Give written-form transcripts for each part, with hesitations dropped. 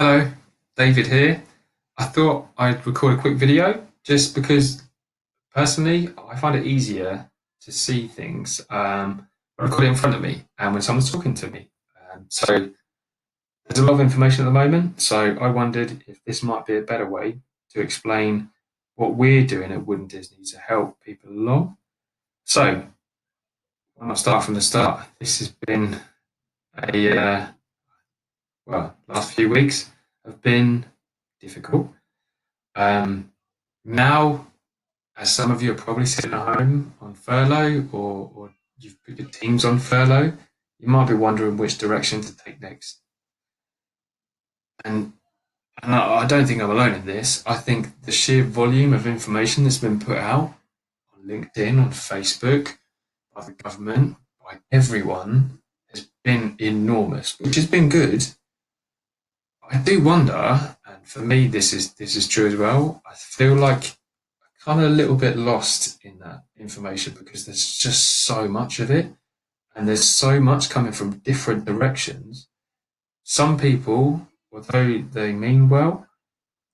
Hello, David here. I thought I'd record a quick video just because personally I find it easier to see things when I record it in front of me and when someone's talking to me. So there's a lot of information at the moment, so I wondered if this might be a better way to explain what we're doing at Wood and Disney to help people along. So I'll start from the start. This has been last few weeks have been difficult. Um, Now, as some of you are probably sitting at home on furlough or you've put your teams on furlough, you might be wondering which direction to take next. And, and I don't think I'm alone in this. I think the sheer volume of information that's been put out on LinkedIn, on Facebook, by the government, by everyone, has been enormous, which has been good. I do wonder, and for me this is true as well. I feel like kind of a little bit lost in that information because there's just so much of it and there's so much coming from different directions. Some people, although they mean well,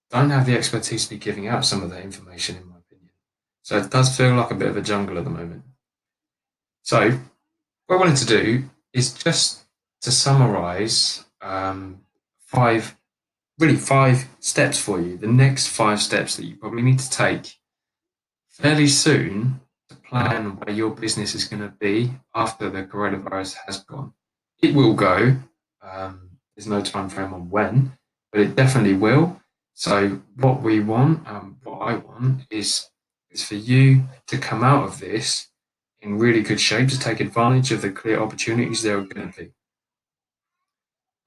don't have the expertise to be giving out some of that information, in my opinion. So it does feel like a bit of a jungle at the moment. So, what I wanted to do is just to summarize five, really five steps for you, the next five steps that you probably need to take fairly soon to plan where your business is going to be after the coronavirus has gone. It will go. There's no time frame on when, but it definitely will. So what we want, what I want, is for you to come out of this in really good shape to take advantage of the clear opportunities there are going to be.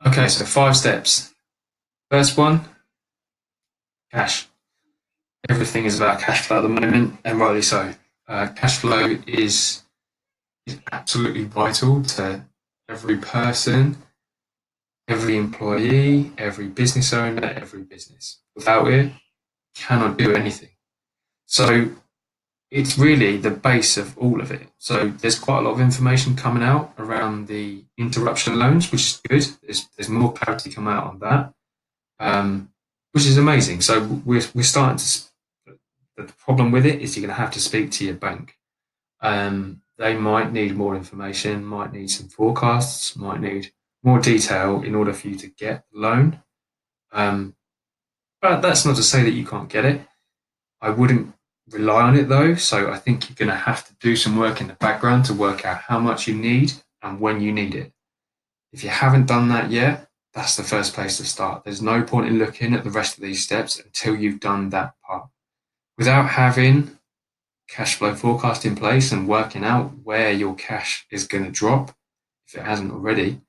Okay, so five steps. First one, cash. Everything is about cash flow at the moment, and rightly so. Cash flow is absolutely vital to every person, every employee, every business owner, every business. Without it, cannot do anything. So it's really the base of all of it. So there's quite a lot of information coming out around the interruption loans, which is good. There's more clarity coming out on that, which is amazing. So we're starting to. The problem with it is you're going to have to speak to your bank. They might need more information, might need some forecasts, might need more detail in order for you to get the loan. Um, but that's not to say that you can't get it. I wouldn't rely on it though. So I think you're going to have to do some work in the background to work out how much you need and when you need it. If you haven't done that yet, that's the first place to start. There's no point in looking at the rest of these steps until you've done that part. Without having cash flow forecast in place and working out where your cash is going to drop, if it hasn't already,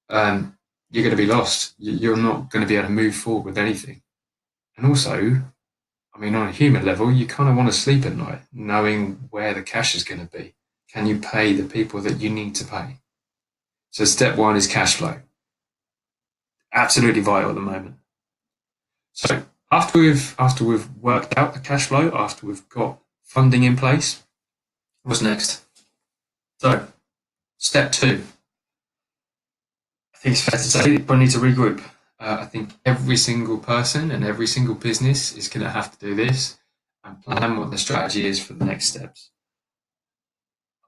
you're going to be lost. You're not going to be able to move forward with anything. And also, I mean, on a human level, you kind of want to sleep at night knowing where the cash is going to be. Can you pay the people that you need to pay? So step one is cash flow. Absolutely vital at the moment. So after we've worked out the cash flow, after we've got funding in place, what's next? So step two, I think it's fair to say that we need to regroup. I think every single person and every single business is going to have to do this and plan what the strategy is for the next steps.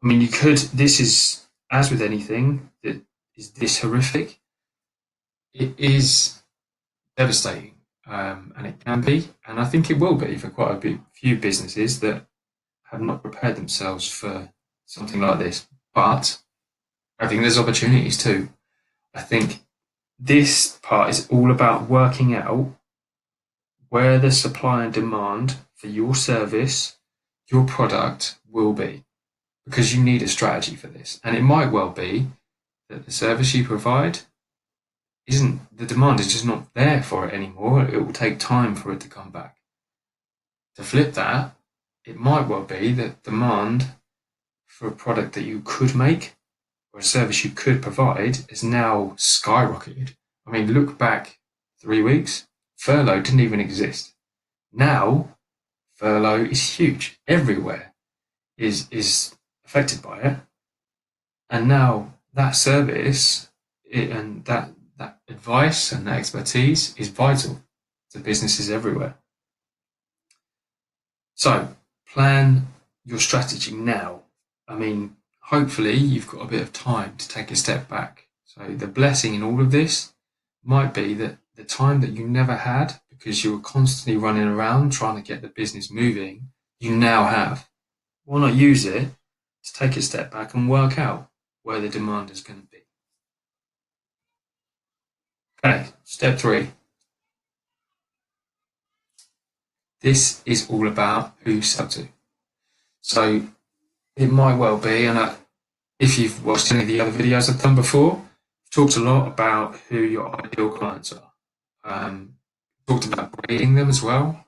I mean, this is, as with anything that is this horrific, it is devastating. And it can be, and I think it will be for quite a few businesses that have not prepared themselves for something like this. But I think there's opportunities too. I think this part is all about working out where the supply and demand for your service, your product will be, because you need a strategy for this. And it might well be that the service you provide isn't, the demand is just not there for it anymore. It will take time for it to come back. To flip that, it might well be that demand for a product that you could make or a service you could provide is now skyrocketed. I mean, look back 3 weeks, furlough didn't even exist. Now, furlough is huge. Everywhere is affected by it. And now that service and that that advice and that expertise is vital to businesses everywhere. So plan your strategy now. I mean, hopefully you've got a bit of time to take a step back. So the blessing in all of this might be that the time that you never had because you were constantly running around trying to get the business moving, you now have. Why not use it to take a step back and work out where the demand is going to be? Okay, step 3. This is all about who you sell to. So it might well be, and if you've watched any of the other videos I've done before, I've talked a lot about who your ideal clients are. Talked about grading them as well,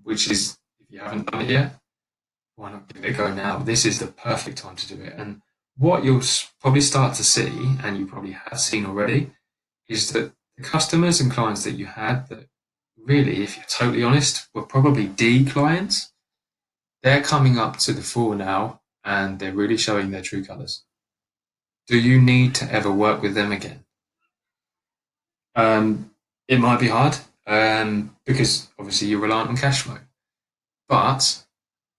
which is, if you haven't done it yet, why not give it a go now? This is the perfect time to do it. And what you'll probably start to see, and you probably have seen already, is that the customers and clients that you had that really, if you're totally honest, were probably D clients, they're coming up to the fore now and they're really showing their true colours. Do you need to ever work with them again? It might be hard because obviously you're reliant on cash flow. But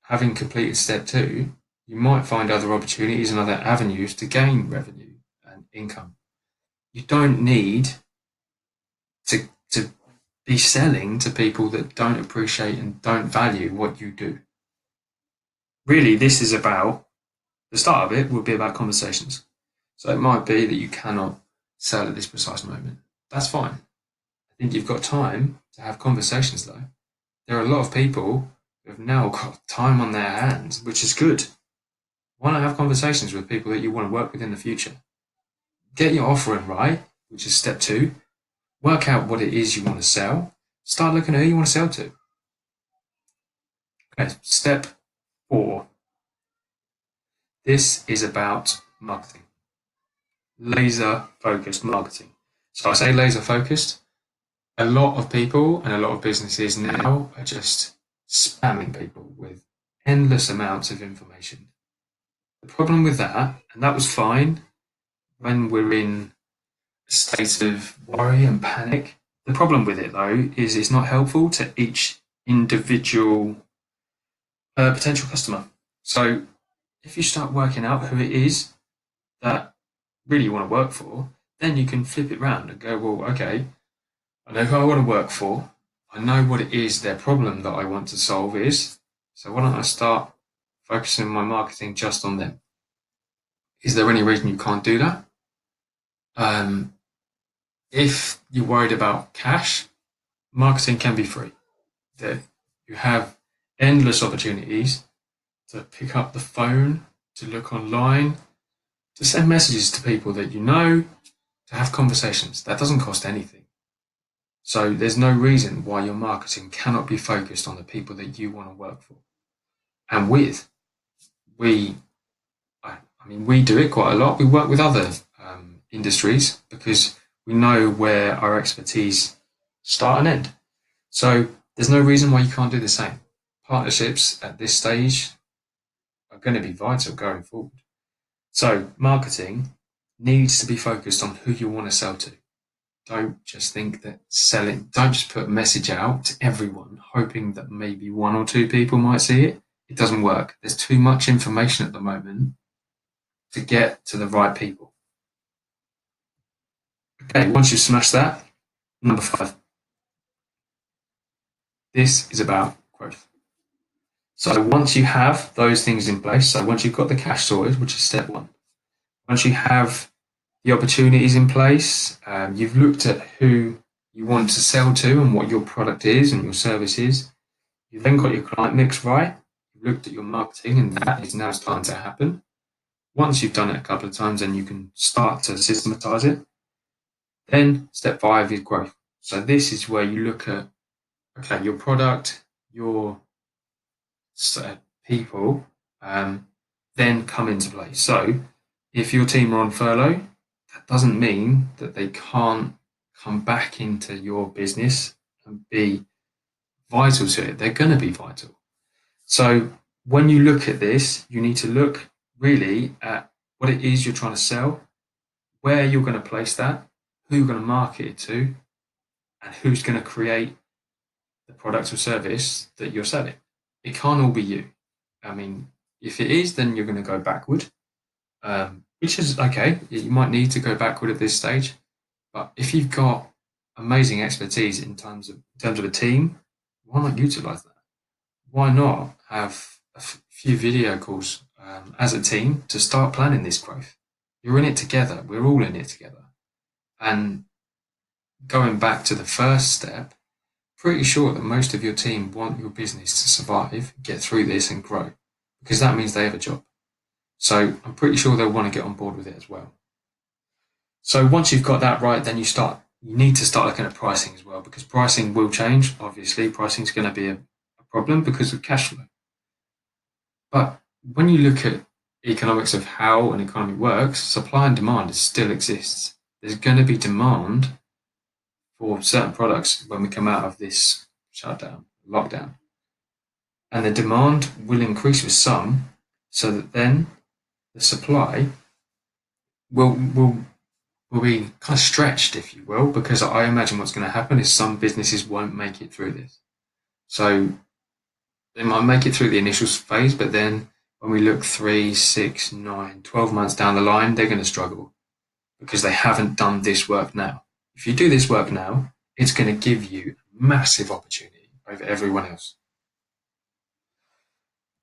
having completed step 2, you might find other opportunities and other avenues to gain revenue and income. You don't need to be selling to people that don't appreciate and don't value what you do. Really, this is about the start of it will be about conversations. So it might be that you cannot sell at this precise moment. That's fine. I think you've got time to have conversations though. There are a lot of people who have now got time on their hands, which is good. Why not have conversations with people that you want to work with in the future? Get your offering right, which is step 2. Work out what it is you want to sell. Start looking at who you want to sell to. Okay, step 4. This is about marketing. Laser focused marketing. So I say laser focused. A lot of people and a lot of businesses now are just spamming people with endless amounts of information. The problem with that, and that was fine when we're in a state of worry and panic. The problem with it though is it's not helpful to each individual potential customer. So if you start working out who it is that really you want to work for, then you can flip it round and go, well, okay, I know who I want to work for. I know what it is their problem that I want to solve is. So why don't I start focusing my marketing just on them? Is there any reason you can't do that? If you're worried about cash, marketing can be free. You have endless opportunities to pick up the phone, to look online, to send messages to people that you know, to have conversations. That doesn't cost anything. So there's no reason why your marketing cannot be focused on the people that you want to work for and with. We do it quite a lot. We work with other industries because we know where our expertise start and end. So there's no reason why you can't do the same. Partnerships at this stage are going to be vital going forward. So marketing needs to be focused on who you want to sell to. Don't just think that don't just put a message out to everyone hoping that maybe 1 or 2 people might see it. It doesn't work. There's too much information at the moment to get to the right people. Okay, once you've smashed that, number 5. This is about growth. So once you have those things in place, so once you've got the cash sorted, which is step 1, once you have the opportunities in place, you've looked at who you want to sell to and what your product is and your service is, you've then got your client mix right, you've looked at your marketing, and that is now starting to happen. Once you've done it a couple of times, then you can start to systematize it. Then step 5 is growth. So this is where you look at, okay, your product, your people, then come into play. So if your team are on furlough, that doesn't mean that they can't come back into your business and be vital to it. They're going to be vital. So when you look at this, you need to look really at what it is you're trying to sell, where you're going to place that, who you're going to market it to, and who's going to create the product or service that you're selling. It can't all be you. I mean, if it is, then you're going to go backward, which is okay. You might need to go backward at this stage, but if you've got amazing expertise in terms of a team, why not utilize that? Why not have a few video calls as a team to start planning this growth? You're in it together. We're all in it together. And going back to the first step, pretty sure that most of your team want your business to survive, get through this and grow, because that means they have a job. So I'm pretty sure they'll want to get on board with it as well. So once you've got that right, then you need to start looking at pricing as well, because pricing will change. Obviously, pricing is going to be a problem because of cash flow. But when you look at economics of how an economy works, supply and demand still exists. There's going to be demand for certain products when we come out of this shutdown, lockdown. And the demand will increase with some, so that then the supply will be kind of stretched, if you will, because I imagine what's going to happen is some businesses won't make it through this. So they might make it through the initial phase, but then when we look 3, 6, 9, 12 months down the line, they're going to struggle because they haven't done this work now. If you do this work now, it's going to give you a massive opportunity over everyone else.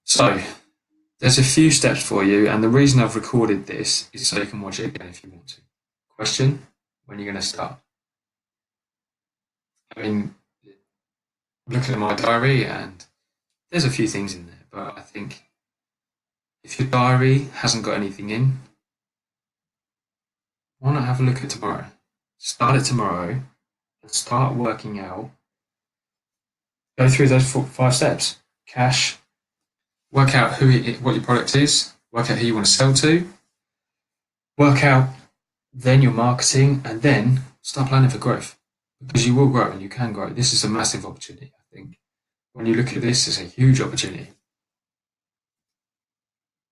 So there's a few steps for you, and the reason I've recorded this is so you can watch it again if you want to. Question: when are you going to start? I mean, looking at my diary, and there's a few things in there, but I think if your diary hasn't got anything in, why not have a look at tomorrow? Start it tomorrow and start working out. Go through those 5 steps. Cash, work out what your product is, work out who you want to sell to, work out then your marketing, and then start planning for growth, because you will grow and you can grow. This is a massive opportunity, I think. When you look at this, it's a huge opportunity.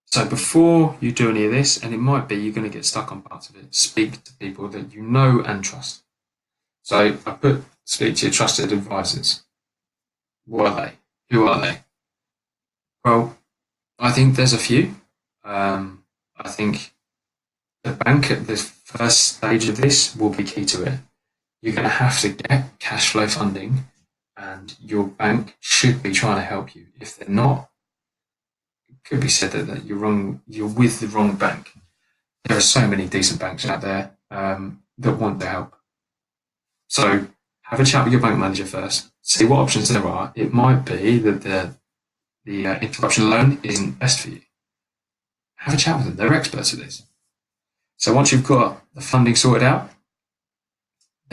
So before you do any of this, and it might be you're going to get stuck on parts of it, speak to people that you know and trust. So I put speak to your trusted advisors. What are they? Who are they? Well, I think there's a few. I think the bank at the first stage of this will be key to it. You're going to have to get cash flow funding, and your bank should be trying to help you. If they're not, it could be said that you're wrong. You're with the wrong bank. There are so many decent banks out there that want to help. So have a chat with your bank manager first. See what options there are. It might be that the interruption loan isn't best for you. Have a chat with them. They're experts at this. So once you've got the funding sorted out,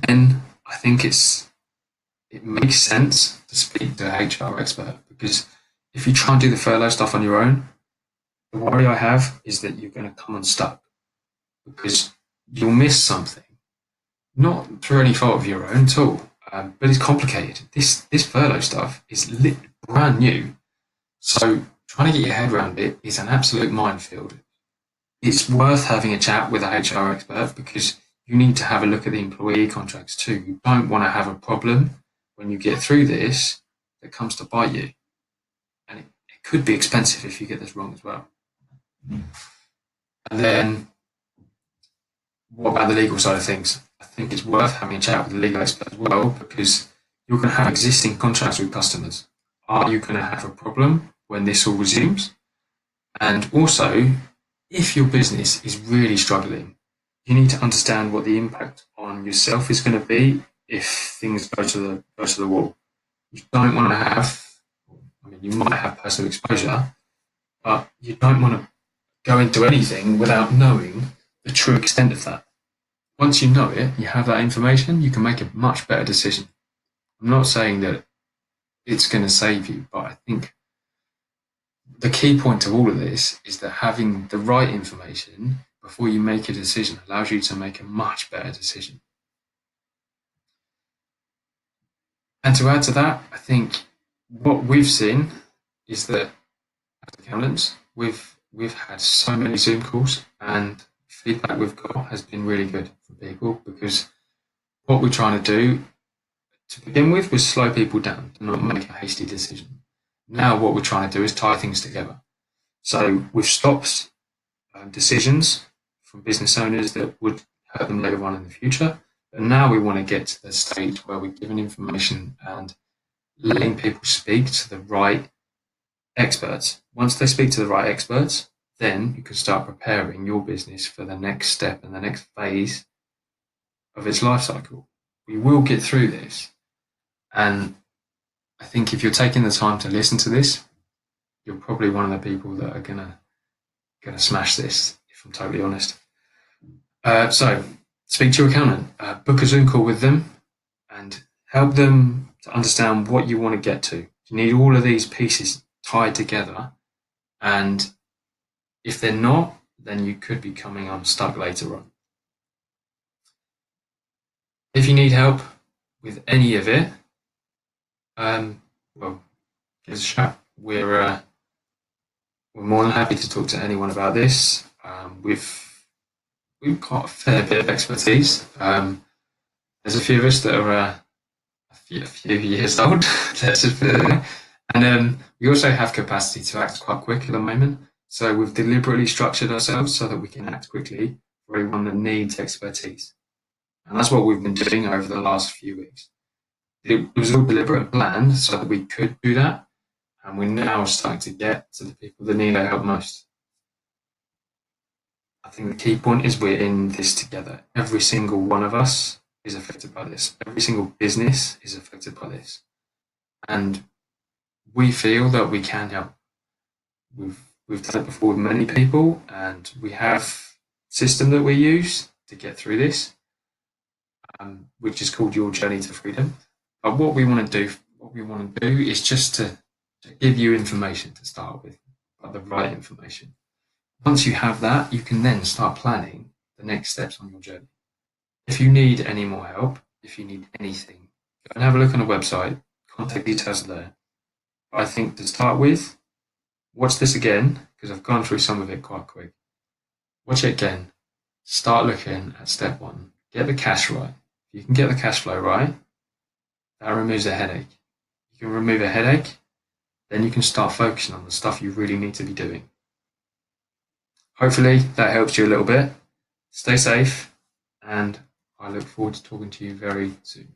then I think it makes sense to speak to an HR expert, because if you try and do the furlough stuff on your own, the worry I have is that you're going to come unstuck because you'll miss something, not through any fault of your own at all, but it's complicated. This furlough stuff is brand new, so trying to get your head around it is an absolute minefield. It's worth having a chat with a HR expert, because you need to have a look at the employee contracts too. You don't want to have a problem when you get through this that comes to bite you. And it could be expensive if you get this wrong as well. And then, what about the legal side of things? I think it's worth having a chat with the legal expert as well, because you're going to have existing contracts with customers. Are you going to have a problem when this all resumes? And also, if your business is really struggling, you need to understand what the impact on yourself is going to be if things go to the wall. You don't want to have, I mean, you might have personal exposure, but you don't want to go into anything without knowing the true extent of that. Once you know it, you have that information, you can make a much better decision. I'm not saying that it's going to save you, but I think the key point to all of this is that having the right information before you make a decision allows you to make a much better decision. And to add to that, I think what we've seen is that as accountants, we've had so many Zoom calls, and feedback we've got has been really good from people, because What we're trying to do to begin with was slow people down, not make a hasty decision. Now what we're trying to do is tie things together. So we've stopped decisions from business owners that would hurt them later on in the future. But now we want to get to the stage where we're giving information and letting people speak to the right experts. Once they speak to the right experts, then you can start preparing your business for the next step and the next phase of its life cycle. We will get through this. And I think if you're taking the time to listen to this, you're probably one of the people that are gonna smash this, if I'm totally honest. So speak to your accountant, book a Zoom call with them, and help them to understand what you want to get to. You need all of these pieces tied together, and if they're not, then you could be coming unstuck later on. If you need help with any of it, well, give us a shout. We're more than happy to talk to anyone about this. We've got a fair bit of expertise. There's a few of us that are a few years old. Let's just put it there. And we also have capacity to act quite quick at the moment. So we've deliberately structured ourselves so that we can act quickly for anyone that needs expertise. And that's what we've been doing over the last few weeks. It was all deliberate and planned so that we could do that. And we're now starting to get to the people that need our help most. I think the key point is we're in this together. Every single one of us is affected by this. Every single business is affected by this. And we feel that we can help. We've done it before with many people, and we have a system that we use to get through this, which is called Your Journey to Freedom. But what we want to do is just to give you information to start with, but the right information. Once you have that, you can then start planning the next steps on your journey. If you need any more help, if you need anything, go and have a look on the website. Contact details are there. But I think to start with, watch this again, because I've gone through some of it quite quick. Watch it again. Start looking at step one. Get the cash right. If you can get the cash flow right, that removes a headache. You can remove a headache, then you can start focusing on the stuff you really need to be doing. Hopefully that helps you a little bit. Stay safe, and I look forward to talking to you very soon.